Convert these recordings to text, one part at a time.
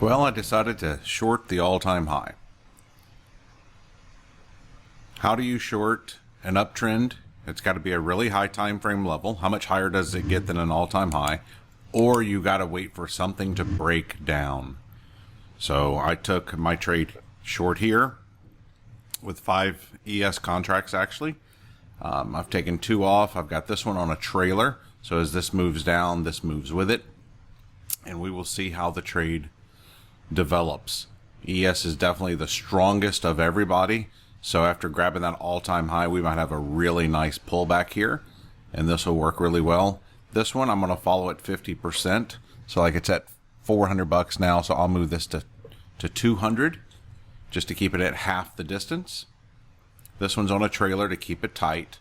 Well, I decided to short the all-time high. How do you short an uptrend? It's got to be a really high time frame level. How much higher does it get than an all-time high? Or you got to wait for something to break down. So I took my trade short here with 5 ES contracts actually. I've taken 2 off. I've got this one on a trailer. So as this moves down, this moves with it. And we will see how the trade develops. ES is definitely the strongest of everybody. So after grabbing that all-time high, we might have a really nice pullback here. And this will work really well. This one, I'm going to follow at 50%. So like it's at $400 now. So I'll move this to 200 just to keep it at half the distance. This one's on a trailer to keep it tight.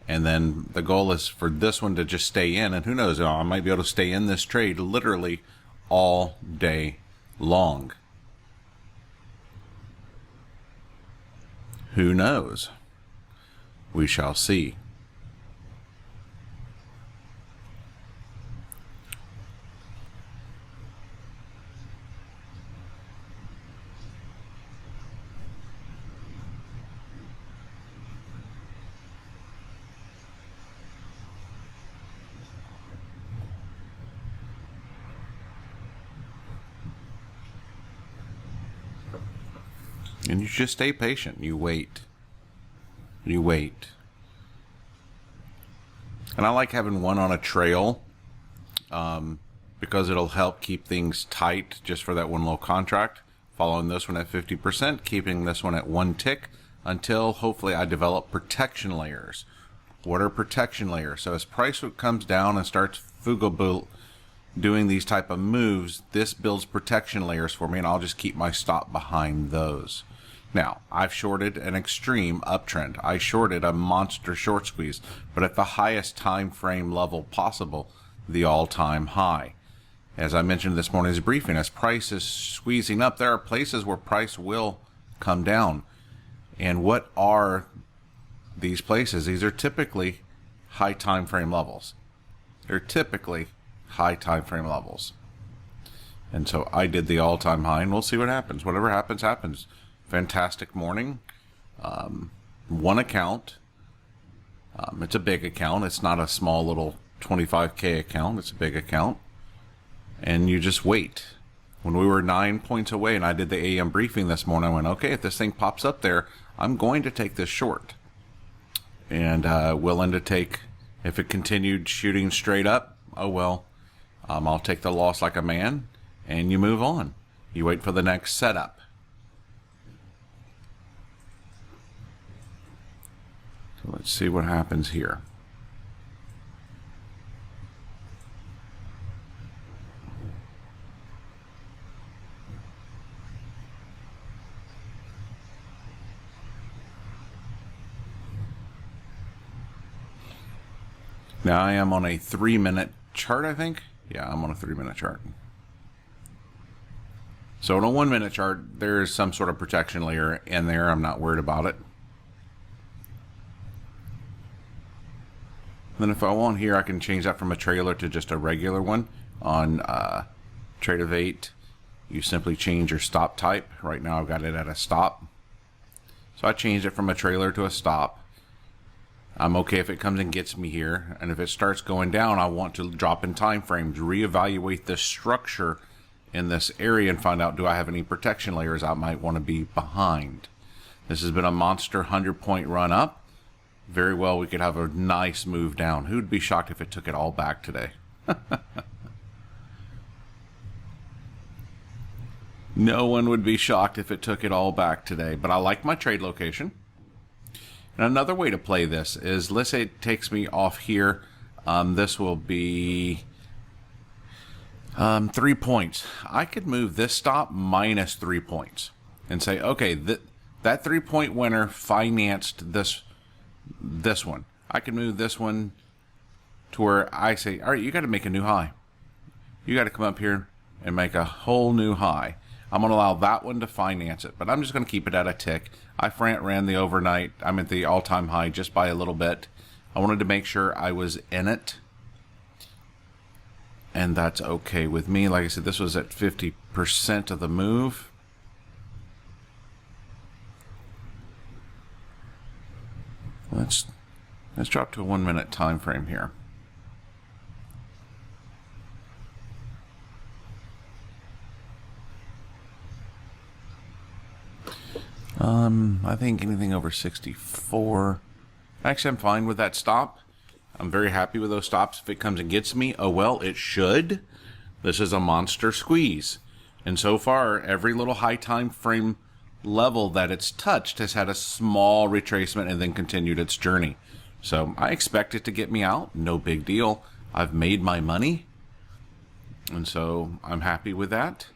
And then the goal is for this one to just stay in. And who knows, I might be able to stay in this trade literally all day long. Who knows? We shall see. And you just stay patient. You wait. You wait. And I like having one on a trail because it'll help keep things tight just for that one little contract. Following this one at 50%, keeping this one at 1 tick until hopefully I develop protection layers. What are protection layers? So as price comes down and starts Fugable doing these type of moves, this builds protection layers for me, and I'll just keep my stop behind those. Now, I've shorted an extreme uptrend. I shorted a monster short squeeze, but at the highest time frame level possible, the all-time high. As I mentioned this morning's briefing, as price is squeezing up, there are places where price will come down. And what are these places? These are typically high time frame levels. They're typically high time frame levels. And so I did the all-time high, and we'll see what happens. Whatever happens, happens. Fantastic morning. One account. It's a big account. It's not a small little 25K account. It's a big account. And you just wait. When we were 9 points away and I did the AM briefing this morning, I went, okay, if this thing pops up there, I'm going to take this short. And willing to take, if it continued shooting straight up, oh well, I'll take the loss like a man, and you move on. You wait for the next setup. So let's see what happens here. Now I am on a 3-minute chart, I think. Yeah, I'm on a 3-minute chart. So on a 1-minute chart, there is some sort of protection layer in there. I'm not worried about it. Then if I want here, I can change that from a trailer to just a regular one. On Trade of 8, you simply change your stop type. Right now I've got it at a stop. So I changed it from a trailer to a stop. I'm okay if it comes and gets me here. And if it starts going down, I want to drop in time frames, reevaluate the structure in this area and find out, do I have any protection layers I might want to be behind? This has been a monster 100-point run up. Very well, we could have a nice move down. Who'd be shocked if it took it all back today? No one would be shocked if it took it all back today. But I like my trade location. And another way to play this is, let's say it takes me off here. This will be 3 points. I could move this stop minus 3 points and say, okay, that 3-point winner financed this one. I can move this one to where I say, all right, you got to make a new high. You got to come up here and make a whole new high. I'm going to allow that one to finance it, but I'm just going to keep it at a tick. I ran the overnight. I'm at the all-time high just by a little bit. I wanted to make sure I was in it. and that's okay with me. Like I said, this was at 50% of the move. Let's drop to a 1 minute time frame here. I think anything over 64. Actually, I'm fine with that stop. I'm very happy with those stops. If it comes and gets me, oh well, it should. This is a monster squeeze. And so far, every little high time frame level that it's touched has had a small retracement and then continued its journey. So I expect it to get me out. No big deal. I've made my money. And so I'm happy with that.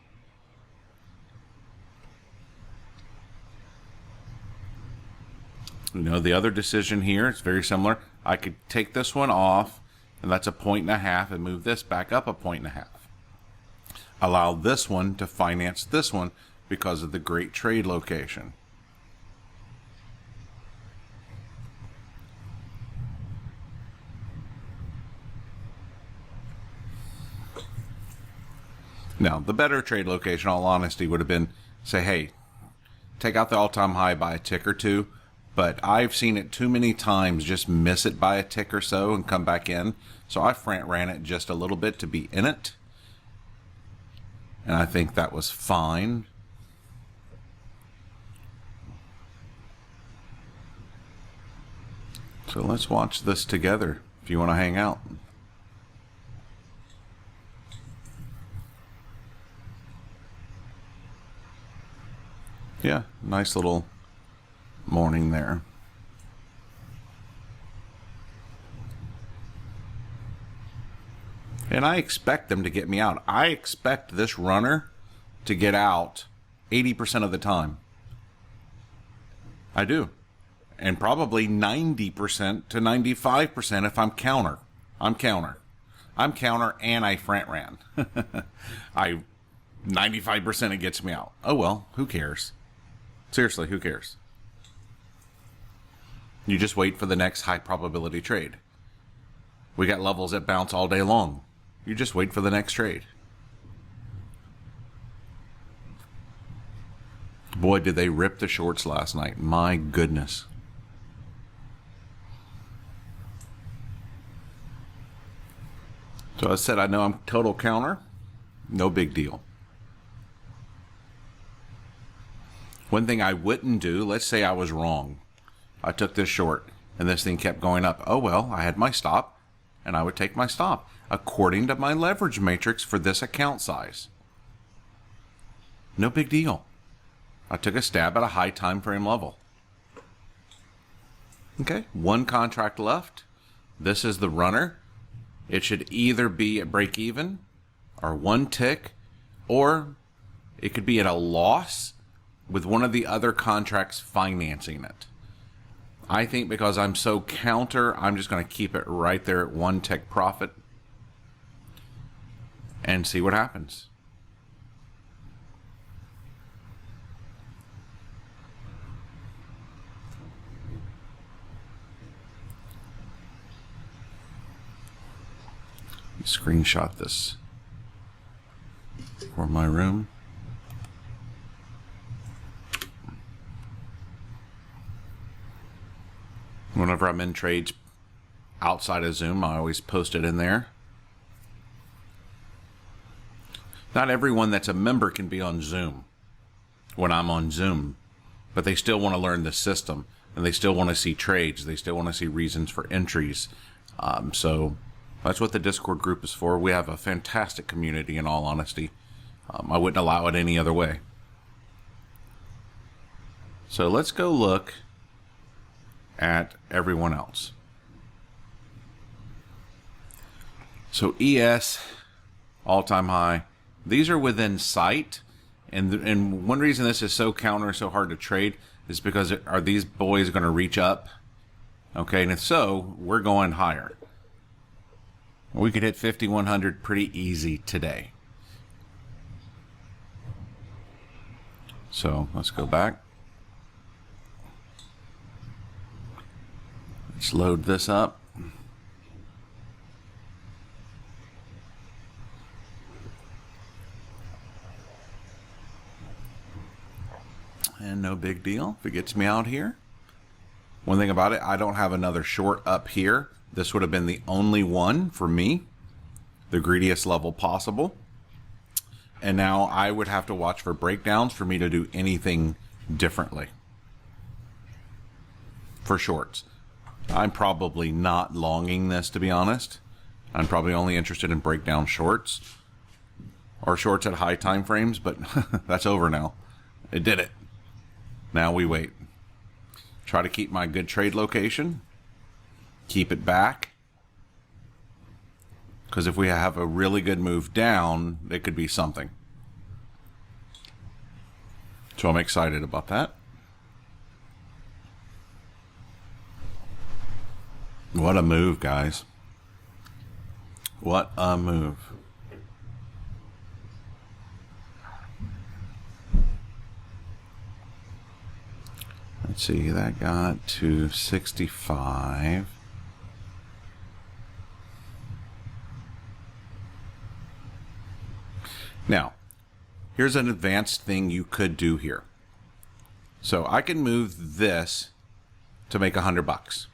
You know, the other decision here is very similar. I could take this one off, and that's a 1.5, and move this back up a 1.5. Allow this one to finance this one because of the great trade location. Now, the better trade location, in all honesty, would have been, say, hey, take out the all-time high by a tick or two. But I've seen it too many times just miss it by a tick or so and come back in. So I ran it just a little bit to be in it. And I think that was fine. So let's watch this together if you want to hang out. Yeah, nice little morning there. And I expect them to get me out. I expect this runner to get out 80% of the time. I do. And probably 90% to 95% if I'm counter. I'm counter and I front ran. 95% it gets me out. Oh well, who cares? Seriously, who cares? You just wait for the next high probability trade. We got levels that bounce all day long. You just wait for the next trade. Boy, did they rip the shorts last night. My goodness. So I said I know I'm total counter. No big deal. One thing I wouldn't do, let's say I was wrong. I took this short and this thing kept going up. Oh well, I had my stop and I would take my stop according to my leverage matrix for this account size. No big deal. I took a stab at a high time frame level. Okay, one contract left. This is the runner. It should either be at break even or one tick, or it could be at a loss with one of the other contracts financing it. I think because I'm so counter, I'm just going to keep it right there at one tick profit and see what happens. Screenshot this for my room. Whenever I'm in trades outside of Zoom, I always post it in there. Not everyone that's a member can be on Zoom when I'm on Zoom, but they still want to learn the system, and they still want to see trades. They still want to see reasons for entries. So that's what the Discord group is for. We have a fantastic community, in all honesty. I wouldn't allow it any other way. So let's go look at everyone else. So ES, all-time high. These are within sight. And one reason this is so counter, so hard to trade, is because are these boys going to reach up? Okay, and if so, we're going higher. We could hit 5,100 pretty easy today. So let's go back. Let's load this up. And no big deal if it gets me out here. One thing about it, I don't have another short up here. This would have been the only one for me, the greediest level possible. And now I would have to watch for breakdowns for me to do anything differently for shorts. I'm probably not longing this, to be honest. I'm probably only interested in breakdown shorts or shorts at high time frames, but that's over now. It did it. Now we wait. Try to keep my good trade location. Keep it back. Because if we have a really good move down, it could be something. So I'm excited about that. What a move, guys. What a move. Let's see, that got to 65. Now, here's an advanced thing you could do here. So I can move this to make $100.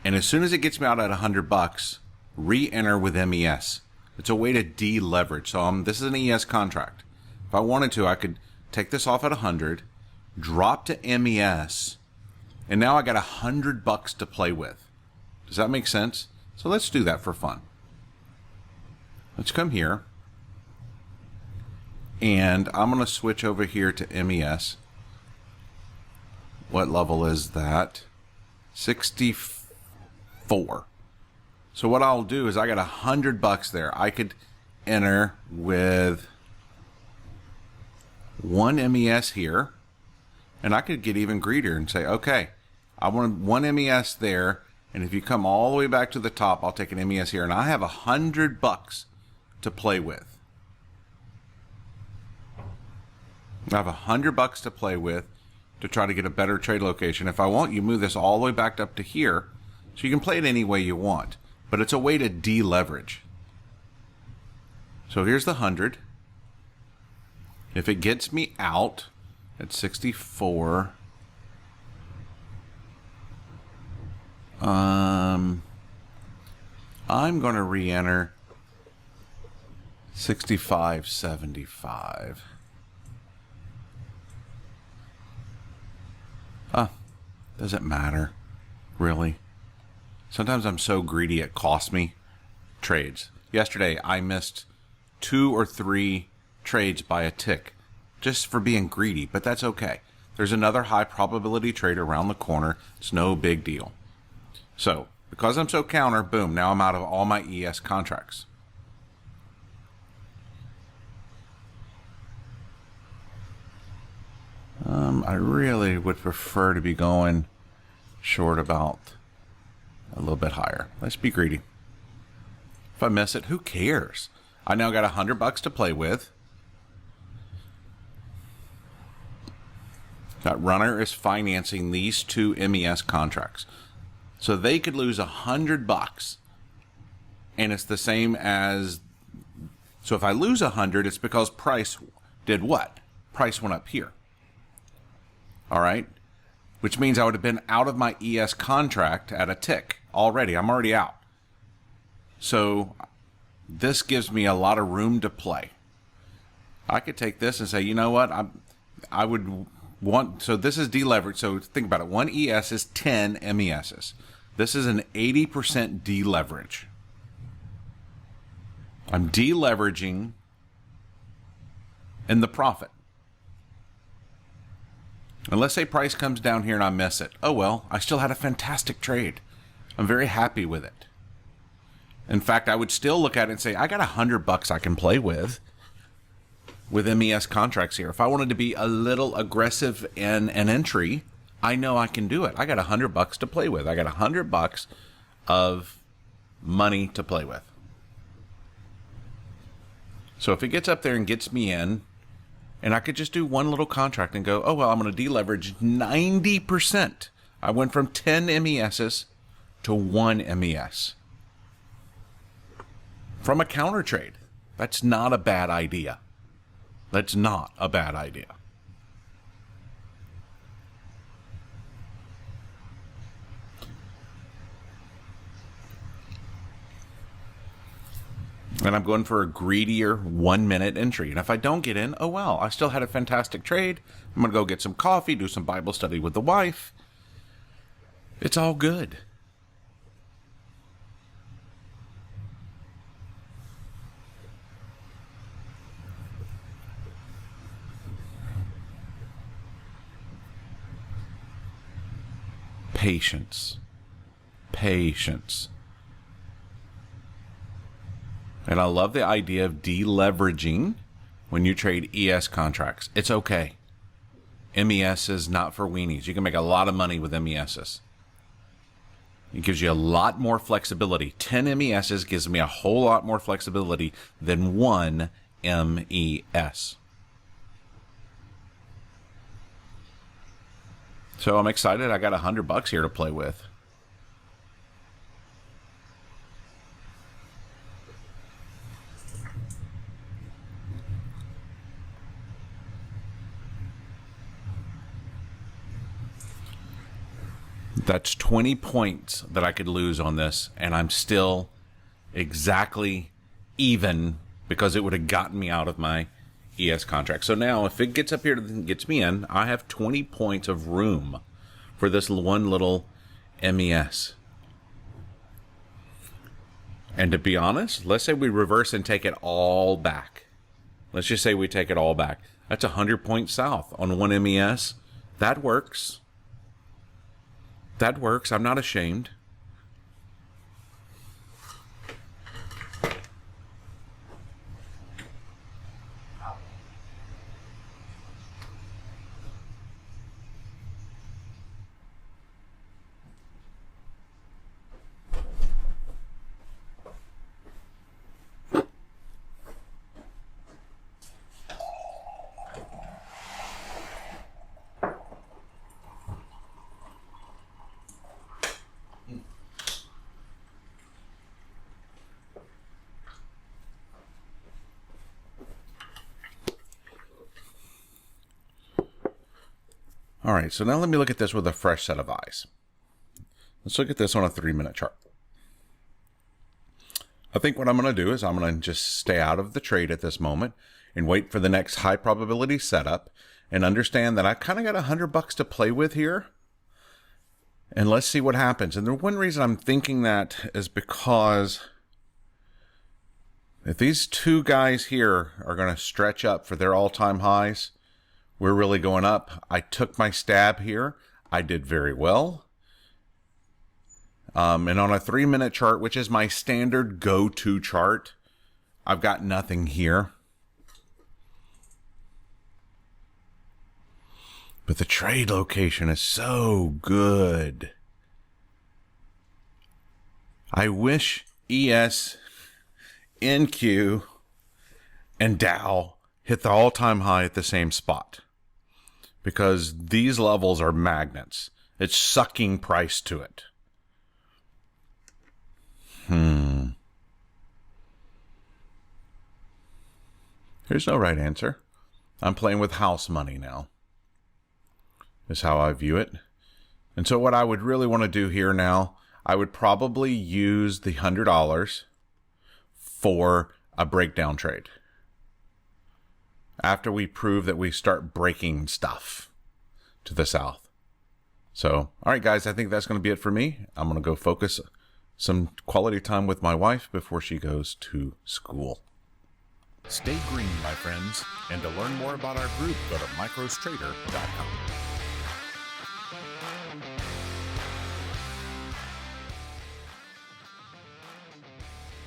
And as soon as it gets me out at $100, re-enter with MES. It's a way to deleverage. So this is an ES contract. If I wanted to, I could take this off at 100, drop to MES, and now I got $100 to play with. Does that make sense? So let's do that for fun. Let's come here, and I'm going to switch over here to MES. What level is that? 64. So what I'll do is I got $100 there. I could enter with one MES here, and I could get even greedier and say, okay, I want one MES there, and if you come all the way back to the top, I'll take an MES here, and I have $100 to play with. I have $100 to play with to try to get a better trade location. If I want, you move this all the way back up to here, so you can play it any way you want. But it's a way to deleverage. So here's the 100. If it gets me out at 64, I'm going to re-enter 65.75. Doesn't matter, really. Sometimes I'm so greedy it costs me trades. Yesterday, I missed 2 or 3 trades by a tick just for being greedy, but that's okay. There's another high probability trade around the corner. It's no big deal. So, because I'm so counter, boom, now I'm out of all my ES contracts. I really would prefer to be going short about a little bit higher. Let's be greedy. If I miss it, who cares? I now got $100 to play with. That runner is financing these 2 MES contracts. So they could lose $100. And it's the same as, so if I lose 100, it's because price did what? Price went up here. All right. Which means I would have been out of my ES contract at a tick already. I'm already out. So this gives me a lot of room to play. I could take this and say, you know what? I would want, so this is deleverage. So think about it. One ES is 10 MESs. This is an 80% deleverage. I'm deleveraging in the profit. And let's say price comes down here and I miss it. Oh well, I still had a fantastic trade. I'm very happy with it. In fact, I would still look at it and say, I got $100 I can play with MES contracts here. If I wanted to be a little aggressive in an entry, I know I can do it. I got $100 to play with. I got $100 of money to play with. So if it gets up there and gets me in, and I could just do one little contract and go, oh, well, I'm going to deleverage 90%. I went from 10 MESs to 1 MES. From a counter trade. That's not a bad idea. That's not a bad idea. And I'm going for a greedier 1 minute entry. And if I don't get in, oh well, I still had a fantastic trade. I'm going to go get some coffee, do some Bible study with the wife. It's all good. Patience. Patience. And I love the idea of deleveraging when you trade ES contracts. It's okay. MES is not for weenies. You can make a lot of money with MESs. It gives you a lot more flexibility. 10 MESs gives me a whole lot more flexibility than one MES. So I'm excited. I got $100 here to play with. That's 20 points that I could lose on this, and I'm still exactly even because it would have gotten me out of my ES contract. So now if it gets up here and gets me in, I have 20 points of room for this one little MES. And to be honest, let's say we reverse and take it all back. Let's just say we take it all back. That's 100 points south on one MES. That works. That works. I'm not ashamed. All right, so now let me look at this with a fresh set of eyes. Let's look at this on a 3-minute chart. I think what I'm going to do is I'm going to just stay out of the trade at this moment and wait for the next high probability setup and understand that I kind of got $100 to play with here. And let's see what happens. And the one reason I'm thinking that is because if these two guys here are going to stretch up for their all-time highs, we're really going up. I took my stab here. I did very well. And on a 3-minute chart, which is my standard go-to chart, I've got nothing here. But the trade location is so good. I wish ES, NQ, and Dow hit the all-time high at the same spot, because these levels are magnets. It's sucking price to it. There's no right answer. I'm playing with house money now, is how I view it. And so what I would really want to do here now, I would probably use the $100 for a breakdown trade. After we prove that we start breaking stuff to the south. So, all right, guys, I think that's going to be it for me. I'm going to go focus some quality time with my wife before she goes to school. Stay green, my friends, and to learn more about our group, go to microstrader.com.